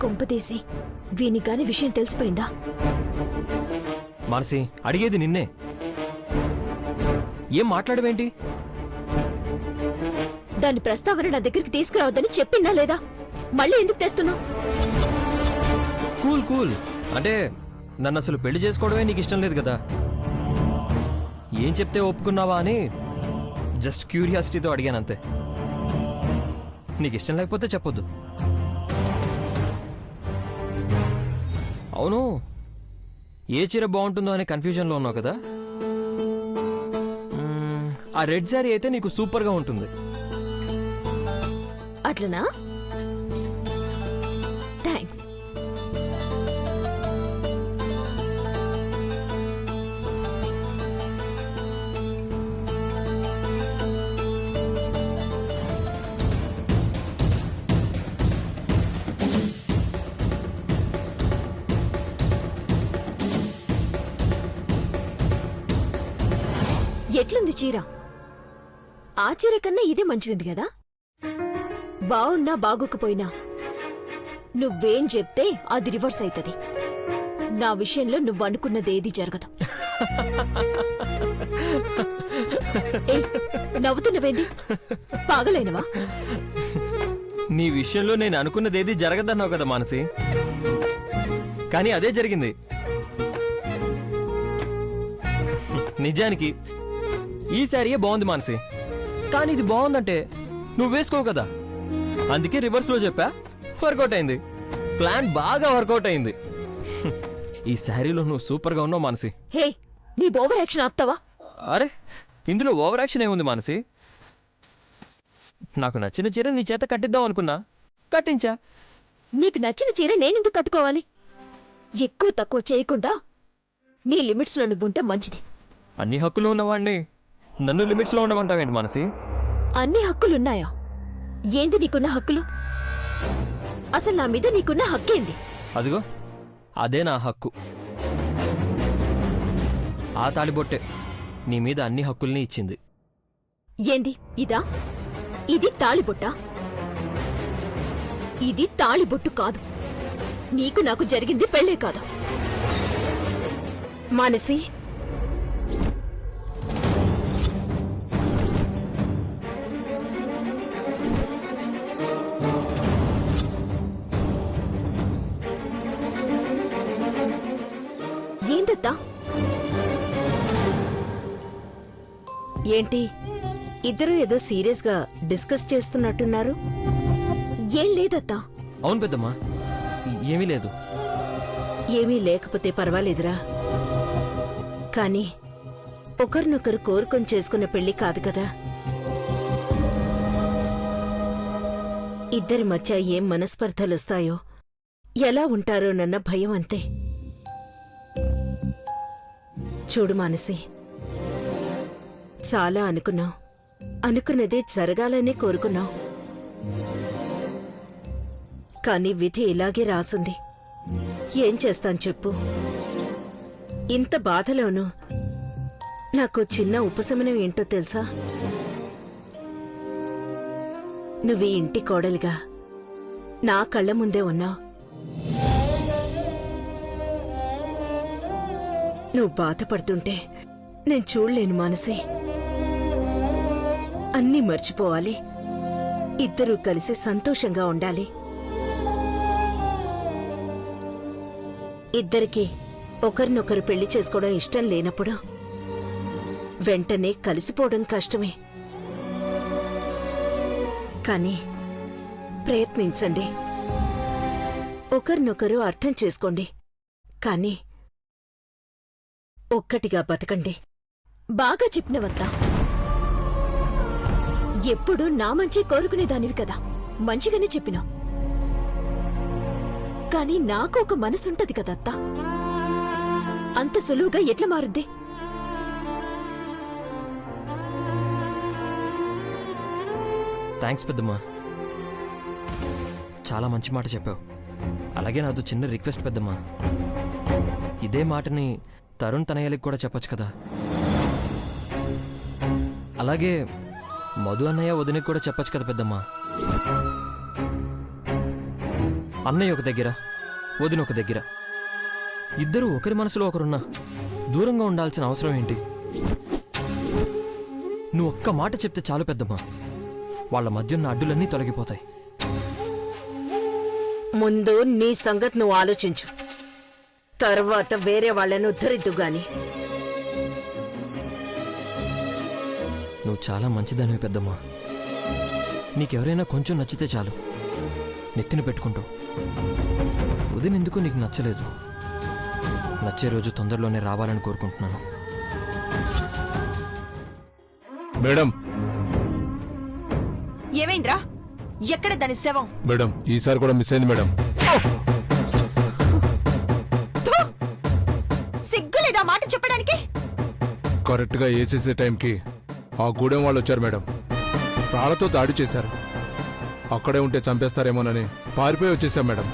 కొంపతీసి వీని కాని విషయం తెలిసిపోయిందా? మానసి, అడిగేది నిన్నే. ఏం మాట్లాడవేంటి? దాని ప్రస్తావన నా దగ్గరికి తీసుకురావద్దని చెప్పిందా లేదా? మళ్ళీ ఎందుకు తెస్తున్నావు? Cool cool. అంటే నన్ను అసలు పెళ్లి చేసుకోవడమే నీకు ఇష్టం లేదు కదా? ఏం చెప్తే ఒప్పుకున్నావా అని జస్ట్ క్యూరియాసిటీతో అడిగాను అంతే. నీకు ఇష్టం లేకపోతే చెప్పొద్దు. అవును, ఏ చీర బాగుంటుందో అనే కన్ఫ్యూజన్లో ఉన్నావు కదా? ఆ రెడ్ శారీ అయితే నీకు సూపర్గా ఉంటుంది. అట్లనా? థ్యాంక్స్. ఎట్లుంది చీర? ఆ చీర కన్నా ఇదే మంచిది కదా? బావున్నా బాగోకపోయినా నువ్వేం చెప్తే అది రివర్స్ అవుతుంది. నా విషయంలో నువ్వు అనుకున్నదేది జరగదు. నవ్వుతున్నవేంది? పాగలైనవా? నీ విషయంలో నేను అనుకున్నదేది జరగదన్నావు కదా మానసి, కానీ అదే జరిగింది. నిజానికి ఈ శారీయే బాగుంది మానసి, కానీ ఇది బాగుందంటే నువ్వు వేసుకోవు కదా, అందుకే రివర్స్ లో చెప్పా. వర్కౌట్ అయింది. ప్లాన్ బాగా వర్కౌట్ అయింది. ఈ శారీలో నువ్వు సూపర్ గా ఉన్నావు మానసి. హే, నీ ఓవర్ యాక్షన్ ఆపుతావా? అరే, ఇందులో ఓవర్ యాక్షన్ ఏముంది మానసి? నాకు నచ్చిన చీర నీ చేత కట్టిద్దాం అనుకున్నా, కట్టించా. నీకు నచ్చిన చీర నేనెందుకు కట్టుకోవాలి? ఎక్కువ తక్కువ చేయకుండా నీ లిమిట్స్ లో నువ్వుంటే మంచిది. అన్ని హక్కులు ఉన్నవాడిని నన్ను లిమిట్స్ లో ఉండమంటావేంటి మానసి? అన్ని హక్కులున్నాయా? ఏంది నీకున్న హక్కులు? అసలు నా మీద నీకున్న హక్కేంది? అదిగో అదే నా హక్కు. ఆ తాళిబొట్టే నీ మీద అన్ని హక్కుల్ని ఇచ్చింది. ఏంది ఇదా? ఇది తాళిబొట్టా? ఇది తాళిబొట్టు కాదు. నీకు నాకు జరిగింది పెళ్ళే కాదు. మానసి, ఏందత్తా? ఏంటి ఇద్దరు ఏదో సీరియస్ గా డిస్కస్ చేస్తున్నట్టున్నారు? ఏం లేదత్తా. అవును పెద్దమ్మా, ఏమీ లేదు. ఏమీ లేకపోతే పర్వాలేదురా, కానీ ఒకరినొకరు కోరుకొని చేసుకున్న పెళ్లి కాదు కదా. ఇద్దరి మధ్య ఏం మనస్పర్ధలొస్తాయో, ఎలా ఉంటారోనన్న భయం అంతే. చూడు మానసి, చాలా అనుకున్నావు, అనుకున్నదే జరగాలనే కోరుకున్నావు. కాని విధి ఇలాగే రాసుంది. ఏం చేస్తాను చెప్పు? ఇంత బాధలోనూ నాకు చిన్న ఉపశమనం ఏంటో తెలుసా? నువ్వు ఈ ఇంటి కోడలిగా నా కళ్ళ ముందే ఉన్నావు. నువ్వు బాధపడుతుంటే నేను చూడలేను మానసి. అన్నీ మర్చిపోవాలి, ఇద్దరూ కలిసి సంతోషంగా ఉండాలి. ఇద్దరికీ ఒకరినొకరు పెళ్లి చేసుకోవడం ఇష్టం లేనప్పుడు వెంటనే కలిసిపోవడం కష్టమే. కానీ ప్రయత్నించండి, ఒకరినొకరు అర్థం చేసుకోండి, కానీ ఒక్కటిగా బతకండి. బాగా చెప్పినవత్తా. ఎప్పుడు నా మంచి కోరుకునేదానివి కదా, మంచిగానే చెప్పినావు. కాని నాకు ఒక మనసుంటది కదత్తా, అంత సులువుగా ఎట్లా మారుద్ది? థ్యాంక్స్ పెద్దమ్మా, చాలా మంచి మాట చెప్పావు. అలాగే నాదో చిన్న రిక్వెస్ట్ పెద్దమ్మా, ఇదే మాటని తరుణ్ తనయ్యలకి కూడా చెప్పొచ్చు కదా. అలాగే మధు అన్నయ్య వదినకి కూడా చెప్పొచ్చు కదా పెద్దమ్మా. అన్నయ్య ఒక దగ్గర, వదిన ఒక దగ్గర. ఇద్దరూ ఒకరి మనసులో ఒకరున్నా దూరంగా ఉండాల్సిన అవసరం ఏంటి? నువ్వు ఒక్క మాట చెప్తే చాలు పెద్దమ్మా, వాళ్ళ మధ్య ఉన్న అడ్డులన్నీ తొలగిపోతాయి. ముందు నీ సంగతి నువ్వు ఆలోచించు, తర్వాత వేరే వాళ్ళను ఉద్ధరిద్దు గాని. నువ్వు చాలా మంచిదానివి పెద్దమ్మా. నీకెవరైనా కొంచెం నచ్చితే చాలు నెత్తిన పెట్టుకుంటావు. వదినెందుకు నీకు నచ్చలేదు? నచ్చే రోజు తొందరలోనే రావాలని కోరుకుంటున్నాను. మేడం, ఏమైందిరా? ఎక్కడ దాని శవం? మేడం ఈసారి కూడా మిస్ అయింది మేడం. సిగ్గు లేదా మాట చెప్పడానికి? కరెక్ట్ గా ఏసేసే టైంకి ఆ గూడెం వాళ్ళు వచ్చారు మేడం. రాళ్లతో దాడి చేశారు. అక్కడే ఉంటే చంపేస్తారేమోనని పారిపోయి వచ్చేసాం మేడం.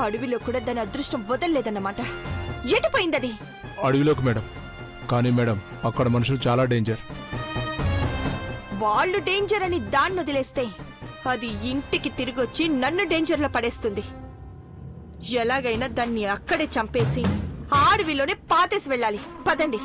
అడవిలో కూడా దాని అదృష్టం వదలలేదన్నమాట. ఎటుపోయింది అది? అడవిలోకి మేడం. కానీ మేడం అక్కడ మనుషులు చాలా డేంజర్. వాళ్ళు డేంజర్ అని దాన్ని వదిలేస్తే అది ఇంటికి తిరిగొచ్చి నన్ను డేంజర్ లో పడేస్తుంది. ఎలాగైనా దాన్ని అక్కడే చంపేసి ఆ అడవిలోనే పాతేసి వెళ్ళాలి. పదండి.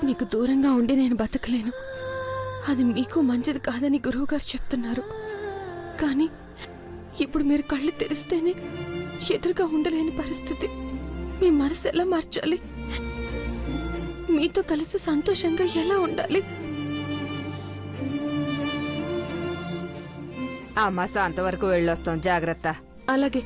మీకు దూరంగా ఉండి నేను బతకలేను. అది మీకు మంచిది కాదని గురువుగారు చెప్తున్నారు. కానీ ఇప్పుడు మీరు కళ్ళు తెరిస్తేనే ఎదురుగా ఉండలేని పరిస్థితి. మీ మనసు ఎలా మార్చాలి? మీతో కలిసి సంతోషంగా ఎలా ఉండాలి? అమ్మ అంతవరకు వెళ్ళొస్తాం, జాగ్రత్త. అలాగే.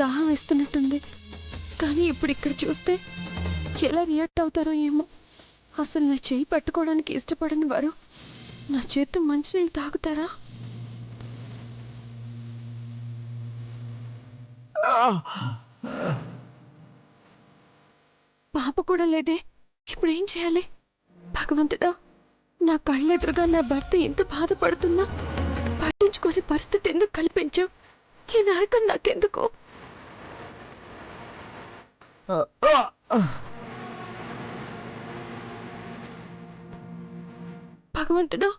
దాహం వేస్తున్నట్టుంది. కానీ ఇప్పుడు ఇక్కడ చూస్తే ఎలా రియాక్ట్ అవుతారో ఏమో. అసలు నా చేయి పట్టుకోవడానికి ఇష్టపడని వారు నా చేతితో మంచినీళ్ళు తాగుతారా? పాప కూడా లేదే. ఇప్పుడు ఏం చేయాలి? భగవంతుడా, నా కళ్ళెదురుగా నా భర్త ఎంత బాధపడుతున్నా పట్టించుకునే పరిస్థితి ఎందుకు కల్పించావు? ఈ నరకం నాకెందుకు? భగవంతుడా,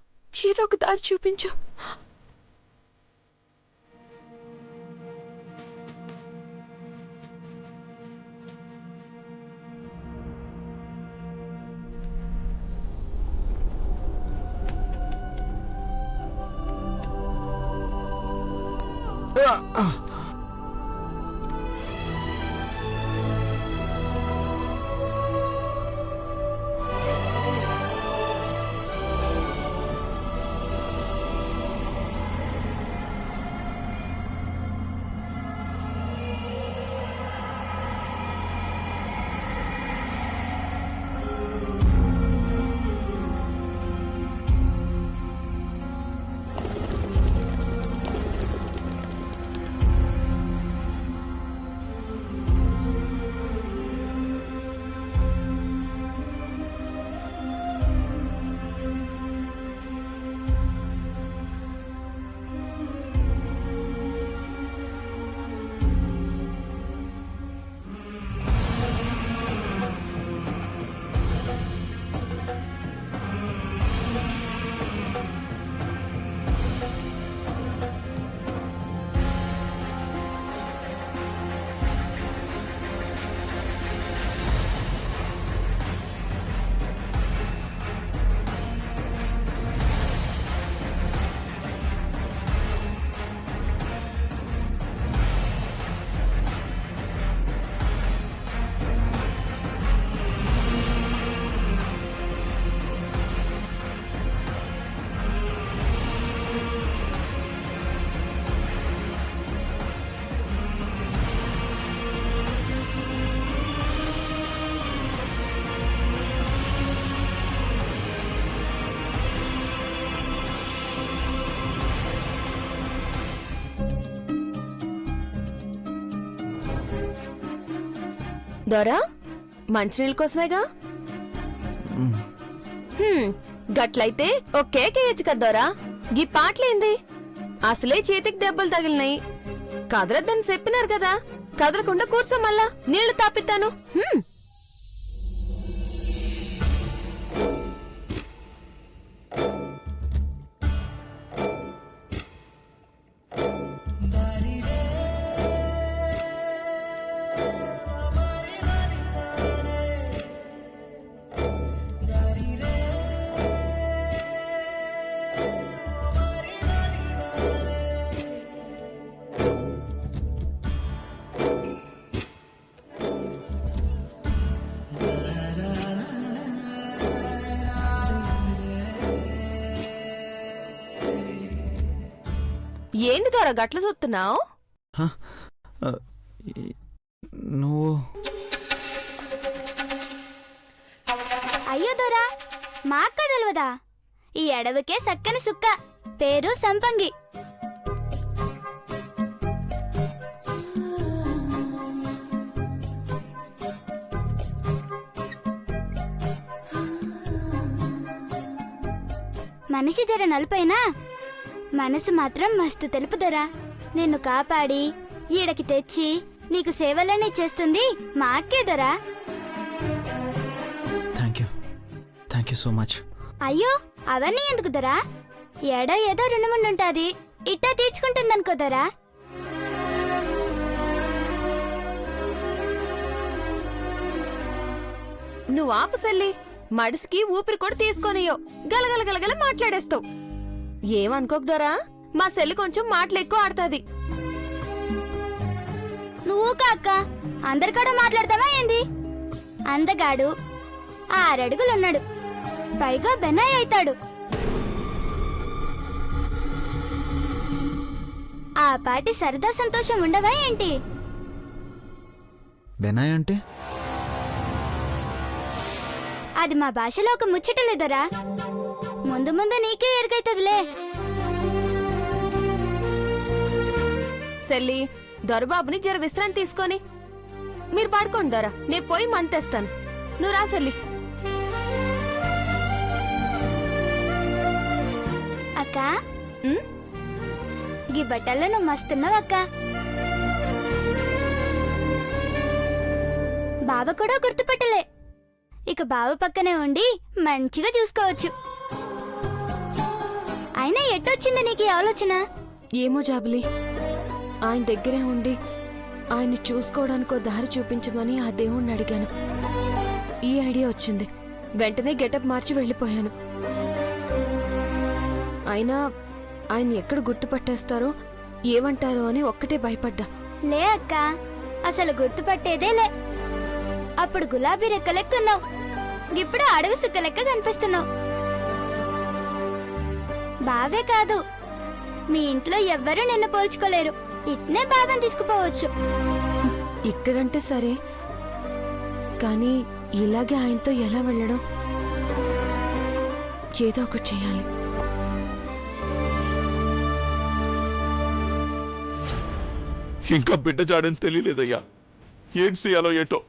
ఏదో ఒక దారి చూపించు. దొరా మంచినీళ్ళ కోసమేగా గట్లయితే ఓ కేక్ వేయచ్చు కదా దొరా. గీ పాటలేంది? అసలే చేతికి దెబ్బలు తగిలినాయి. కదలొద్దని చెప్పినారు కదా, కదలకుండా కూర్చో, మళ్ళా నీళ్లు తాపిస్తాను. ఏంది దొరా గట్ల చూస్తున్నావు? నువ్వు అయ్యో దొరా, మా అక్క తెలవదా? ఈ అడవికే సక్కని సుక్క, పేరు సంపంగి. మనిషి జర నలుపైనా మనసు మాత్రం మస్తు తెలుపుదరా. నిన్ను కాపాడి ఈడకి తెచ్చి నీకు సేవలన్నీ చేస్తుంది మా అక్కేదరా. Thank you so much. అయ్యో అవన్నీ ఎందుకు దొరా? ఏదో రుణముండుంటాది, ఇట్టా తీర్చుకుంటుందనుకోదరా. నువ్వు ఆపు సెల్లి, మడిసికి ఊపిరి కూడా తీసుకోనియో గలగల గలగల మాట్లాడేస్తావు. ఏమనుకోకు దొరా, మా సెల్లి కొంచెం మాటలెక్కువ ఆడుతుంది. నువ్వు కాక్క అందరికాడ మాట్లాడతావా ఏంది? అందగాడు 6 అడుగులున్నాడు, పైగా బెనాయ్ అవుతాడు. ఆ పాటి సరదా సంతోషం ఉండవా ఏంటి? బెనాయ్ అంటే? అది మా భాషలో ఒక ముచ్చటలేదరా. ముందు ముందు నీకే ఎరుగైతదిలే. సెల్లి, దొరబాబుని జర విశ్రాంతి తీసుకొని మీరు పడుకోండి దొరా, నేను పోయి మంతేస్తాను. నువ్వు రా సెల్లి. అక్క గీ బట్టల్లో నువ్వు మస్తున్నావు అక్క. బావ కూడా గుర్తుపట్టలే. ఇక బావ పక్కనే ఉండి మంచిగా చూసుకోవచ్చు. అయినా ఎట్టొచ్చింది నీకు ఈ ఆలోచన? ఏమో జాబిలి, ఆయన దగ్గరే ఉండి ఆయన్ని చూసుకోవడానికో దారి చూపించమని ఆ దేవుణ్ణి అడిగాను. ఈ ఐడియా వచ్చింది. వెంటనే గెటప్ మార్చి వెళ్ళిపోయాను. అయినా ఆయన ఎక్కడ గుర్తుపట్టేస్తారో ఏమంటారో అని ఒక్కటే భయపడ్డా. లే అక్క, అసలు గుర్తుపట్టేదే లే. అప్పుడు గులాబీ రెక్కలెక్కున్నావు, ఇప్పుడు అడవి సుక్క లెక్క కనిపిస్తున్నావు. బావే కాదు, మీ ఇంట్లో ఎవ్వరూ నిన్ను పోల్చుకోలేరు. ఇట్నే బావని తీసుకుపోవచ్చు. ఇక్కడంటే సరే, కానీ ఇలాగే ఆయనతో ఎలా వెళ్ళడం? ఏదో ఒకటి చేయాలి. ఇంకా బిడ్డ జాడని తెలియలేదయ్యా. ఏం చేయాలో ఏటో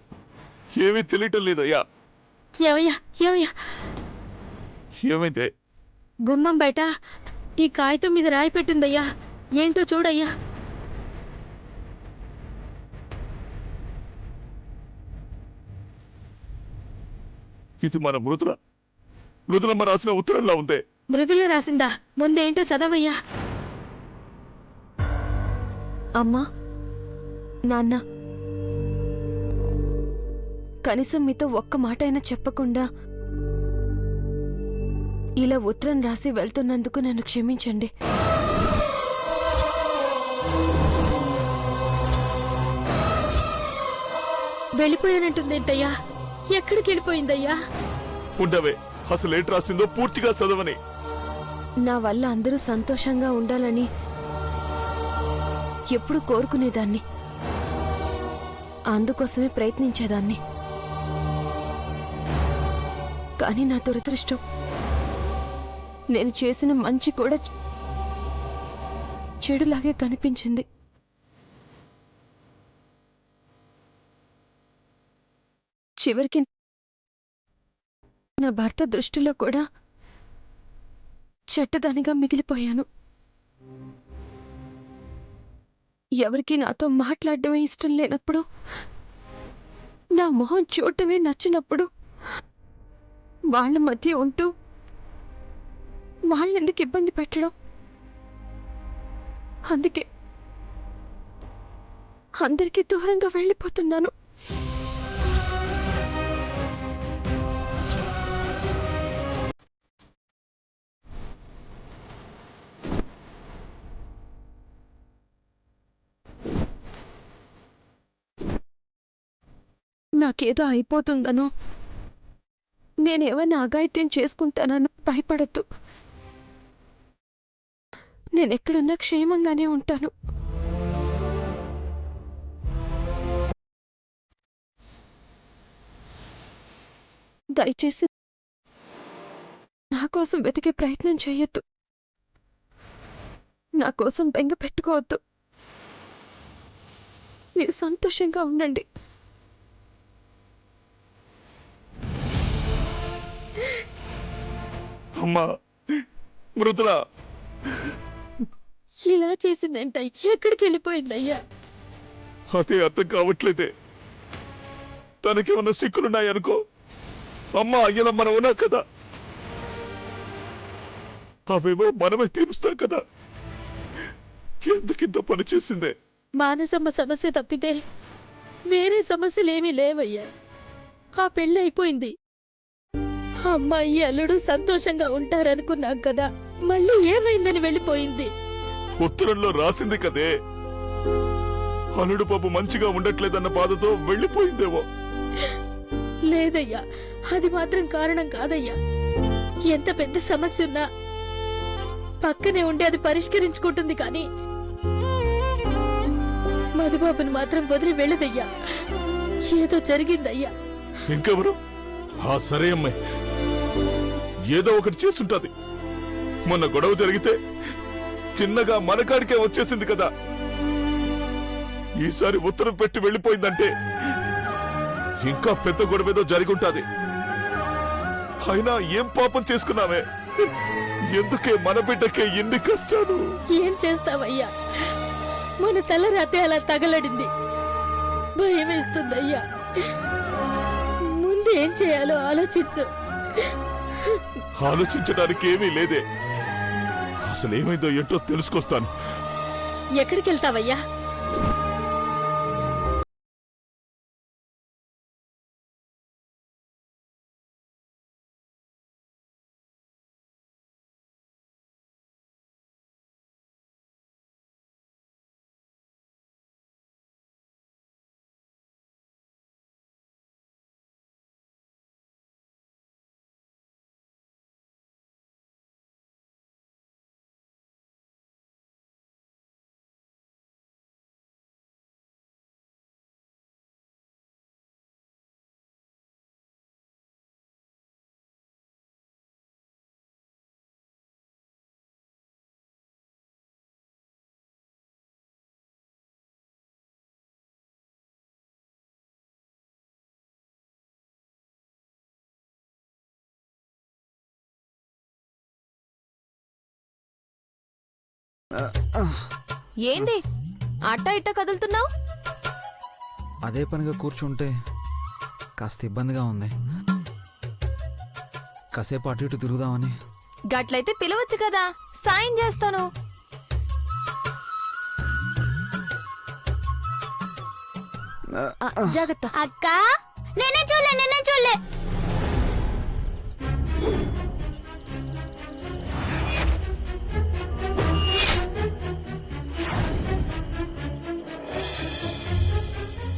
ఏమీ తెలియటం లేదయ్యా. ఏమైతే గుమ్మం బయట ఈ కాగితం మీద రాయి పెట్టిందయ్యా, ఏంటో చూడయ్యా. ఇది మన మృదులమ్మ రాసిన ఉత్తరంలా ఉందే. మృదులే రాసిందా? ముందేంటో చదవయ్యా. అమ్మా, నాన్న, కనీసం మీతో ఒక్క మాట అయినా చెప్పకుండా ఇలా ఉత్తరం రాసి వెళ్తున్నందుకు నన్ను క్షమించండి. వెళ్ళిపోయానంటుందేంటయ్యా? ఎక్కడికి వెళ్ళిపోయిందయ్యా? ఉండవే, అసలు ఏంటి రాసిందో పూర్తిగా చదవని. నా వల్ల అందరూ సంతోషంగా ఉండాలని ఎప్పుడు కోరుకునేదాన్ని, అందుకోసమే ప్రయత్నించేదాన్ని. కానీ నా దురదృష్టం, నేను చేసిన మంచి కూడా చెడులాగే కనిపించింది. చివరికి నా భర్త దృష్టిలో కూడా చెడ్డదానిగా మిగిలిపోయాను. ఎవరికి నాతో మాట్లాడటమే ఇష్టం లేనప్పుడు, నా మొహం చూడటమే నచ్చినప్పుడు వాళ్ళ మధ్య ఉంటూ వాళ్ళెందుకు ఇబ్బంది పెట్టడం? అందుకే అందరికీ దూరంగా వెళ్ళిపోతున్నాను. నాకేదో అయిపోతుందనో, నేనేమైనా అఘాయిత్యం చేసుకుంటానో భయపడద్దు. నేనెక్కడున్నా క్షేమంగానే ఉంటాను. దయచేసి నా కోసం వెతికే ప్రయత్నం చేయొద్దు. నా కోసం బెంగ పెట్టుకోవద్దు. మీరు సంతోషంగా ఉండండి. అమ్మా మృదులా, ఇలా చేసిందంట, ఎక్కడికి వెళ్ళిపోయిందయ్యా? అదే అర్థం కావట్లేదే. తనకేమన్నా సిక్కులున్నాయనుకో, అమ్మ అయ్యలా మనం ఉన్నా కదా, అవేమో మనమే తీరుస్తాం కదా. ఎందుకింత పని చేసిందే? మానసమ్మ సమస్య తప్పితే వేరే సమస్యలేమీ లేవయ్యా. ఆ పెళ్ళి అయిపోయింది. అమ్మాయి అల్లుడు సంతోషంగా ఉంటారనుకున్నాం కదా, మళ్ళీ ఏమైందని వెళ్ళిపోయింది. ఉత్తరంలో రాసింది కదే, అల్లుడు పాప మంచిగా ఉండట్లేదన్న బాధతో వెళ్ళిపోయిందేమో. లేదయ్యా, అది మాత్రం కారణం కాదయ్యా. ఎంత పెద్ద సమస్య ఉన్నా పక్కనే ఉండి అది పరిష్కరించుకుంటుంది కానీ మధుబాబుని మాత్రం వదిలి వెళ్ళదయ్యా. ఏదో జరిగిందయ్యా. ఇంకెవరు? ఆ సరే అమ్మాయి ఏదో ఒకటి చేస్తుంటది. మొన్న గొడవ జరిగితే చిన్నగా మనకాడికే వచ్చేసింది కదా. ఈసారి ఉత్తరం పెట్టి వెళ్ళిపోయిందంటే ఇంకా పెద్ద గొడవేదో జరిగుంటాది. అయినా ఏం పాపం చేసుకున్నావే? ఎందుకే మన బిడ్డకే ఎన్ని కష్టాలు? ఏం చేస్తావయ్యా, మన తల రాతే అలా తగలడింది. భయం వేస్తుందయ్యా. ముందు ఏం చేయాలో ఆలోచించు. ఆలోచించడానికి ఏమీ లేదే. అసలు ఏమైందో ఏంటో తెలుసుకొస్తాను. ఎక్కడికి వెళ్తావయ్యా? ఏంది అట్టా ఇట్టా కదులుతున్నావు? అదే పనిగా కూర్చుంటే కాస్త ఇబ్బందిగా ఉంది. కాసేపు అటు ఇటు తిరుగుదామని. గట్లయితే పిలవచ్చు కదా, సాయం చేస్తాను. జాగ్రత్త. అక్క నేనే చూలే